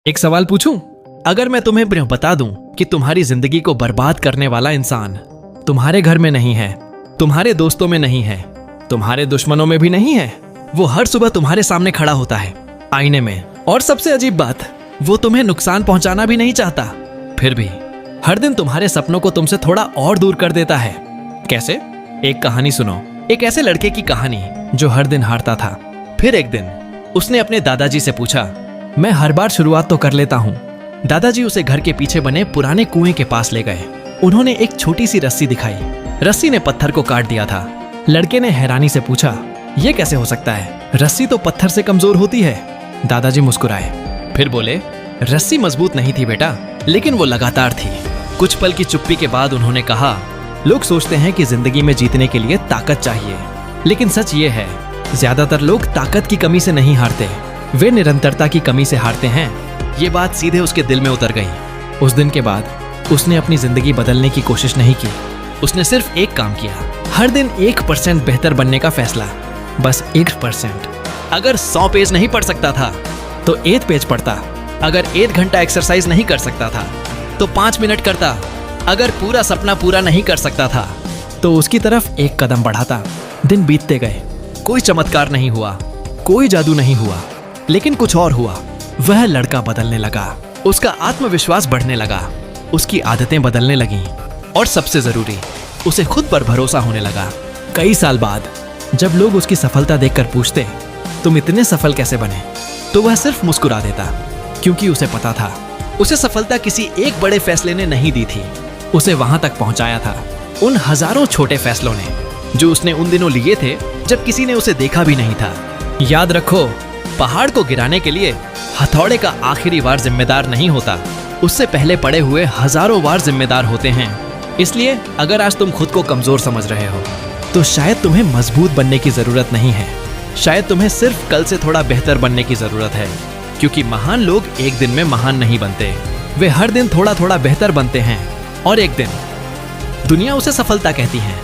एक सवाल पूछूं? अगर मैं तुम्हें बता दूं कि तुम्हारी जिंदगी को बर्बाद करने वाला इंसान तुम्हारे घर में नहीं है, तुम्हारे दोस्तों में नहीं है, तुम्हारे दुश्मनों में भी नहीं है, वो हर सुबह तुम्हारे सामने खड़ा होता है आईने में, और सबसे अजीब बात, वो तुम्हें नुकसान पहुंचाना भी नहीं चाहता, फिर भी हर दिन तुम्हारे सपनों को तुमसे थोड़ा और दूर कर देता है। कैसे? एक कहानी सुनो। एक ऐसे लड़के की कहानी जो हर दिन हारता था। फिर एक दिन उसने अपने दादाजी से पूछा, मैं हर बार शुरुआत तो कर लेता हूँ। दादाजी उसे घर के पीछे बने पुराने कुएं के पास ले गए। उन्होंने एक छोटी सी रस्सी दिखाई। रस्सी ने पत्थर को काट दिया था। लड़के ने हैरानी से पूछा, यह कैसे हो सकता है? रस्सी तो पत्थर से कमजोर होती है। दादाजी मुस्कुराए, फिर बोले, रस्सी मजबूत नहीं थी बेटा, लेकिन वो लगातार थी। कुछ पल की चुप्पी के बाद उन्होंने कहा, लोग सोचते हैं कि जिंदगी में जीतने के लिए ताकत चाहिए, लेकिन सच ये है, ज्यादातर लोग ताकत की कमी से नहीं हारते, वे निरंतरता की कमी से हारते हैं। ये बात सीधे उसके दिल में उतर गई। उस दिन के बाद उसने अपनी जिंदगी बदलने की कोशिश नहीं की। उसने सिर्फ एक काम किया, हर दिन 1% बेहतर बनने का फैसला। बस 1%। अगर 100 पेज नहीं पढ़ सकता था तो 1 पेज पढ़ता। अगर 1 घंटा एक्सरसाइज नहीं कर सकता था तो 5 मिनट करता। अगर पूरा सपना पूरा नहीं कर सकता था तो उसकी तरफ 1 कदम बढ़ाता। दिन बीतते गए, कोई चमत्कार नहीं हुआ, कोई जादू नहीं हुआ, लेकिन कुछ और हुआ। वह लड़का बदलने लगा, उसका आत्मविश्वास बढ़ने लगा, उसकी आदतें बदलने लगीं, और सबसे जरूरी, उसे खुद पर भरोसा होने लगा। कई साल बाद जब लोग उसकी सफलता देखकर पूछते, तुम इतने सफल कैसे बने, तो वह सिर्फ मुस्कुरा देता, क्योंकि उसे पता था, उसे सफलता किसी एक बड़े फैसले ने नहीं दी थी, उसे वहां तक पहुंचाया था उन हजारों छोटे फैसलों ने, जो उसने उन दिनों लिए थे जब किसी ने उसे देखा भी नहीं था। याद रखो, पहाड़ को गिराने के लिए हथौड़े का आखिरी वार जिम्मेदार नहीं होता, उससे पहले पड़े हुए हजारों वार जिम्मेदार होते हैं। इसलिए अगर आज तुम खुद को कमजोर समझ रहे हो, तो शायद तुम्हें मजबूत बनने की जरूरत नहीं है, शायद तुम्हें सिर्फ कल से थोड़ा बेहतर बनने की जरूरत है। क्योंकि महान लोग एक दिन में महान नहीं बनते, वे हर दिन थोड़ा थोड़ा बेहतर बनते हैं, और एक दिन दुनिया उसे सफलता कहती है।